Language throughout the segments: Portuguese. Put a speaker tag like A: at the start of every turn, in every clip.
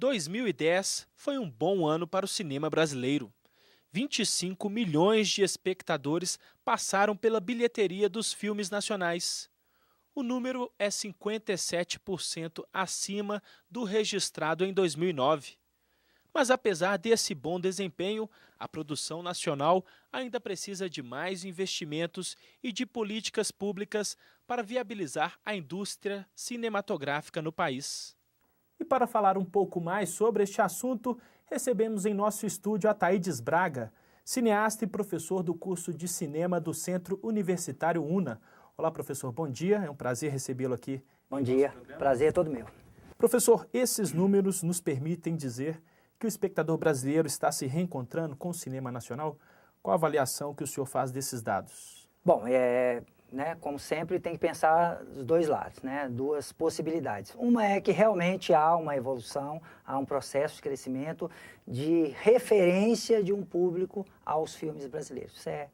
A: 2010 foi um bom ano para o cinema brasileiro. 25 milhões de espectadores passaram pela bilheteria dos filmes nacionais. O número é 57% acima do registrado em 2009. Mas apesar desse bom desempenho, a produção nacional ainda precisa de mais investimentos e de políticas públicas para viabilizar a indústria cinematográfica no país. E para falar um pouco mais sobre este assunto, recebemos em nosso estúdio Ataídes Braga, cineasta e professor do curso de cinema do Centro Universitário UNA. Olá, professor, bom dia, é um prazer recebê-lo aqui.
B: Bom dia, prazer é todo meu.
A: Professor, esses números nos permitem dizer que o espectador brasileiro está se reencontrando com o cinema nacional? Qual a avaliação que o senhor faz desses dados?
B: Bom, como sempre, tem que pensar dos dois lados, né? Duas possibilidades. Uma é que realmente há uma evolução, há um processo de crescimento de referência de um público aos filmes brasileiros. Isso é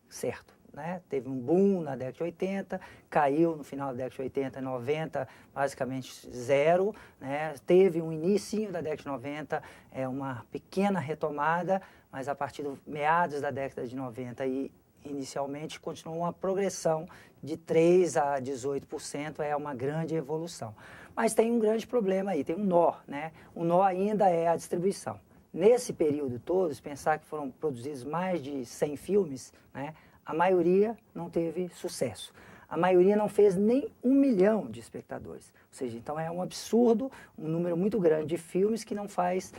B: certo. Né? Teve um boom na década de 80, caiu no final da década de 80 e 90, basicamente zero. Né? Teve um inicinho da década de 90, uma pequena retomada, mas a partir dos meados da década de 90 e inicialmente continuou uma progressão de 3% a 18%, é uma grande evolução. Mas tem um grande problema aí, tem um nó. Né? O nó ainda é a distribuição. Nesse período todo, se pensar que foram produzidos mais de 100 filmes, né? A maioria não teve sucesso. A maioria não fez nem 1 milhão de espectadores. Ou seja, então é um absurdo, um número muito grande de filmes que não faz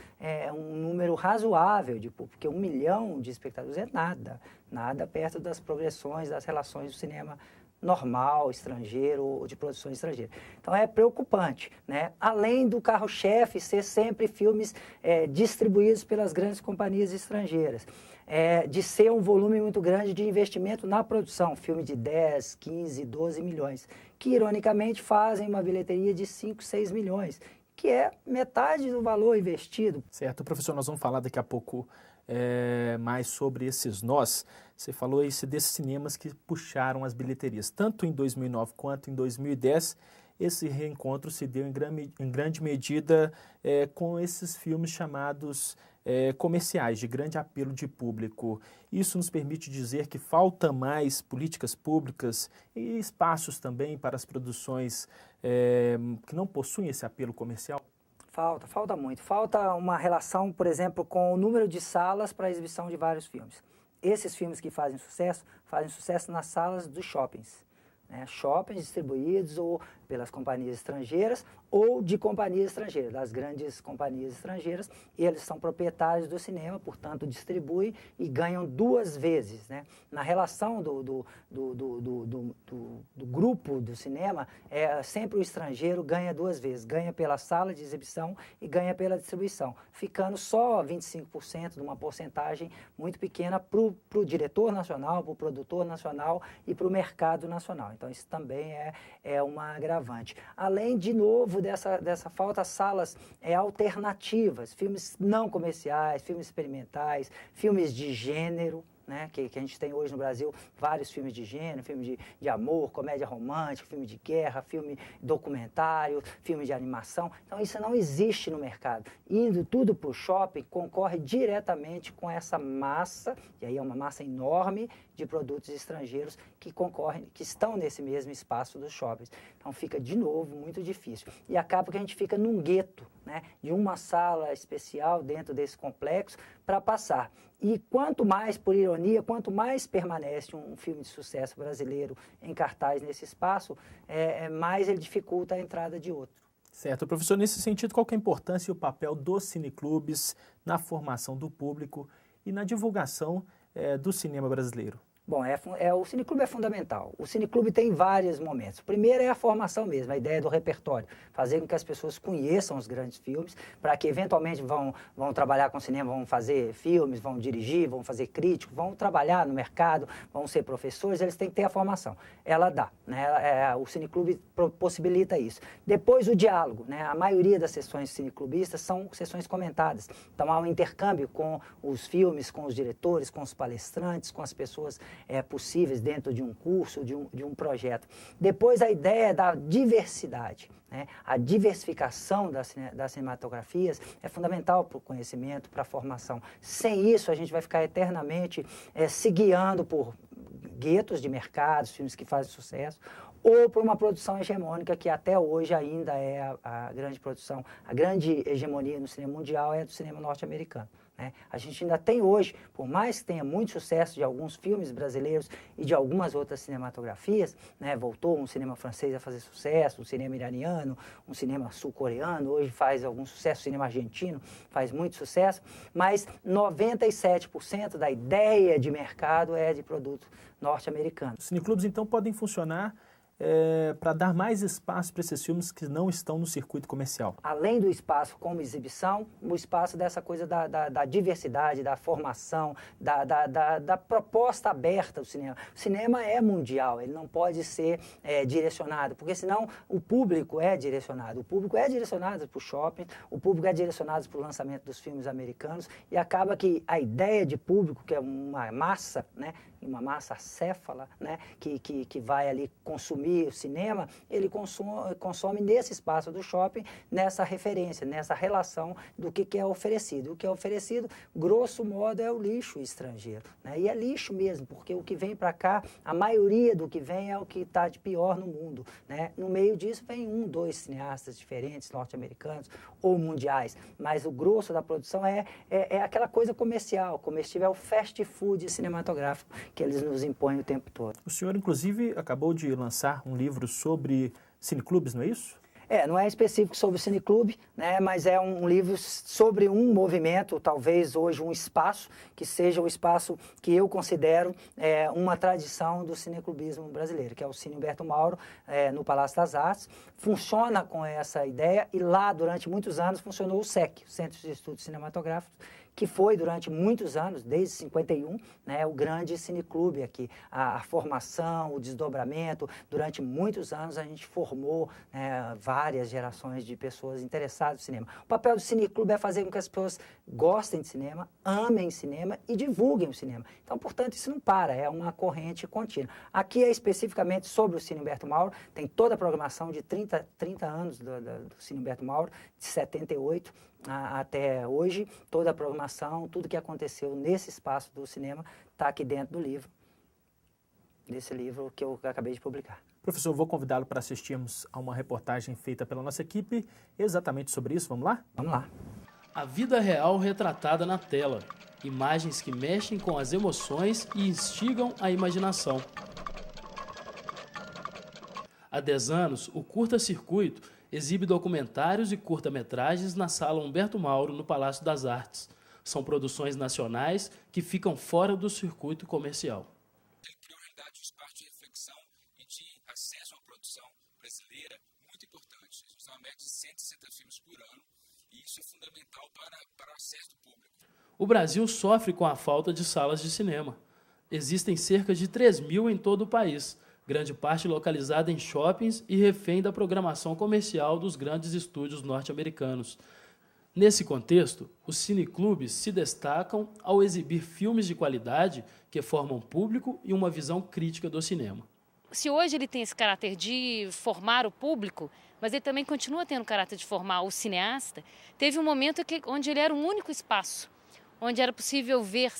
B: um número razoável de público, porque 1 milhão de espectadores é nada perto das progressões, das relações do cinema normal, estrangeiro ou de produção estrangeira. Então é preocupante, né? Além do carro-chefe ser sempre filmes distribuídos pelas grandes companhias estrangeiras, de ser um volume muito grande de investimento na produção, filme de 10, 15, 12 milhões, que ironicamente fazem uma bilheteria de 5, 6 milhões, que é metade do valor investido.
A: Certo, professor, nós vamos falar daqui a pouco mais sobre esses nós. Você falou desses cinemas que puxaram as bilheterias. Tanto em 2009 quanto em 2010, esse reencontro se deu em grande medida com esses filmes chamados comerciais, de grande apelo de público. Isso nos permite dizer que falta mais políticas públicas e espaços também para as produções que não possuem esse apelo comercial?
B: Falta muito. Falta uma relação, por exemplo, com o número de salas para a exibição de vários filmes. Esses filmes que fazem sucesso nas salas dos shoppings. Né? Shoppings distribuídos ou pelas companhias estrangeiras ou de companhias estrangeiras, das grandes companhias estrangeiras. Eles são proprietários do cinema, portanto, distribuem e ganham 2 vezes. Né? Na relação do grupo do cinema, sempre o estrangeiro ganha 2 vezes. Ganha pela sala de exibição e ganha pela distribuição, ficando só 25% de uma porcentagem muito pequena para o diretor nacional, para o produtor nacional e para o mercado nacional. Então, isso também é uma agravante. Além, de novo, dessa falta de salas alternativas, filmes não comerciais, filmes experimentais, filmes de gênero, né, que a gente tem hoje no Brasil vários filmes de gênero, filme de amor, comédia romântica, filme de guerra, filme documentário, filme de animação. Então isso não existe no mercado. Indo tudo para o shopping, concorre diretamente com essa massa, e aí é uma massa enorme de produtos estrangeiros que concorrem, que estão nesse mesmo espaço dos shoppings. Então fica, de novo, muito difícil. E acaba que a gente fica num gueto, né, de uma sala especial dentro desse complexo para passar. E quanto mais, por ironia, quanto mais permanece um filme de sucesso brasileiro em cartaz nesse espaço, mais ele dificulta a entrada de outro.
A: Certo. Professor, nesse sentido, qual que é a importância e o papel dos cineclubes na formação do público e na divulgação do cinema brasileiro?
B: Bom, o cineclube é fundamental. O cineclube tem vários momentos. O primeiro é a formação mesmo, a ideia do repertório. Fazer com que as pessoas conheçam os grandes filmes, para que eventualmente vão trabalhar com cinema, vão fazer filmes, vão dirigir, vão fazer crítico, vão trabalhar no mercado, vão ser professores, eles têm que ter a formação. Ela dá, né? O cineclube possibilita isso. Depois o diálogo, né? A maioria das sessões cineclubistas são sessões comentadas. Então há um intercâmbio com os filmes, com os diretores, com os palestrantes, com as pessoas possíveis dentro de um curso, de um projeto. Depois, a ideia da diversidade. A diversificação das cinematografias é fundamental para o conhecimento, para a formação. Sem isso, a gente vai ficar eternamente se guiando por guetos de mercados, filmes que fazem sucesso, ou por uma produção hegemônica que até hoje ainda é a grande produção, a grande hegemonia no cinema mundial é do cinema norte-americano. A gente ainda tem hoje, por mais que tenha muito sucesso de alguns filmes brasileiros e de algumas outras cinematografias, voltou um cinema francês a fazer sucesso, um cinema iraniano, um cinema sul-coreano, hoje faz algum sucesso, o cinema argentino faz muito sucesso, mas 97% da ideia de mercado é de produto norte-americano.
A: Os cineclubes, então, podem funcionar para dar mais espaço para esses filmes que não estão no circuito comercial.
B: Além do espaço como exibição, o espaço dessa coisa da diversidade, da formação, da proposta aberta do cinema. O cinema é mundial, ele não pode ser direcionado, porque senão o público é direcionado. O público é direcionado para o shopping, o público é direcionado para o lançamento dos filmes americanos e acaba que a ideia de público, que é uma massa, uma massa acéfala, que vai ali consumir o cinema, ele consome nesse espaço do shopping, nessa referência, nessa relação do que é oferecido. O que é oferecido, grosso modo, é o lixo estrangeiro. E é lixo mesmo, porque o que vem para cá, a maioria do que vem é o que está de pior no mundo. No meio disso vem 1, 2 cineastas diferentes, norte-americanos ou mundiais, mas o grosso da produção é aquela coisa comercial, comestível, é o fast food cinematográfico que eles nos impõem o tempo todo.
A: O senhor, inclusive, acabou de lançar um livro sobre cineclubes, não é isso?
B: Não é específico sobre o cineclube, mas é um livro sobre um movimento, talvez hoje um espaço, que seja o espaço que eu considero uma tradição do cineclubismo brasileiro, que é o Cine Humberto Mauro, no Palácio das Artes. Funciona com essa ideia e lá, durante muitos anos, funcionou o CEC, o Centro de Estudos Cinematográficos, que foi durante muitos anos, desde 51, o grande cineclube aqui. A formação, o desdobramento, durante muitos anos a gente formou várias gerações de pessoas interessadas no cinema. O papel do cineclube é fazer com que as pessoas gostem de cinema, amem cinema e divulguem o cinema. Então, portanto, isso não para, é uma corrente contínua. Aqui é especificamente sobre o Cine Humberto Mauro, tem toda a programação de 30 anos do Cine Humberto Mauro, de 78 até hoje, toda a programação, tudo que aconteceu nesse espaço do cinema está aqui dentro do livro, desse livro que eu acabei de publicar.
A: Professor, vou convidá-lo para assistirmos a uma reportagem feita pela nossa equipe exatamente sobre isso. Vamos lá?
B: Vamos lá.
C: A vida real retratada na tela. Imagens que mexem com as emoções e instigam a imaginação. Há 10 anos, o Curta Circuito exibe documentários e curta-metragens na Sala Humberto Mauro, no Palácio das Artes. São produções nacionais que ficam fora do circuito comercial.
D: Tem prioridade de espaço de reflexão e de acesso a uma produção brasileira muito importante. São uma média de 160 filmes por ano e isso é fundamental para o acesso do público.
C: O Brasil sofre com a falta de salas de cinema. Existem cerca de 3.000 em todo o país, grande parte localizada em shoppings e refém da programação comercial dos grandes estúdios norte-americanos. Nesse contexto, os cineclubes se destacam ao exibir filmes de qualidade que formam público e uma visão crítica do cinema.
E: Se hoje ele tem esse caráter de formar o público, mas ele também continua tendo o caráter de formar o cineasta, teve um momento onde ele era um único espaço, onde era possível ver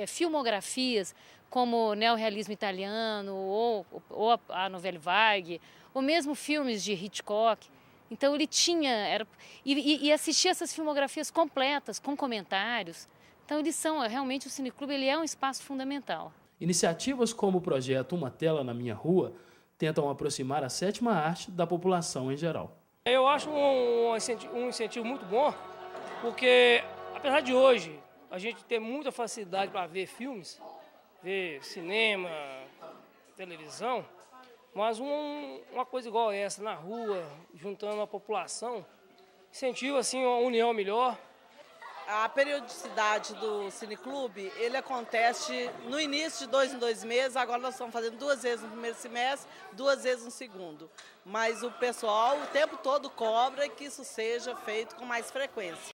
E: filmografias como o neorrealismo italiano ou a Nouvelle Vague, ou mesmo filmes de Hitchcock. Então ele tinha, e assistia essas filmografias completas, com comentários. Então eles são, realmente o cineclube ele é um espaço fundamental.
C: Iniciativas como o projeto Uma Tela na Minha Rua tentam aproximar a sétima arte da população em geral.
F: Eu acho um incentivo muito bom, porque apesar de hoje a gente ter muita facilidade para ver filmes, ver cinema, televisão, mas uma coisa igual essa, na rua, juntando a população, incentiva assim, uma união melhor.
G: A periodicidade do cineclube, ele acontece no início de 2 em 2 meses, agora nós estamos fazendo 2 vezes no primeiro semestre, 2 vezes no segundo. Mas o pessoal o tempo todo cobra que isso seja feito com mais frequência.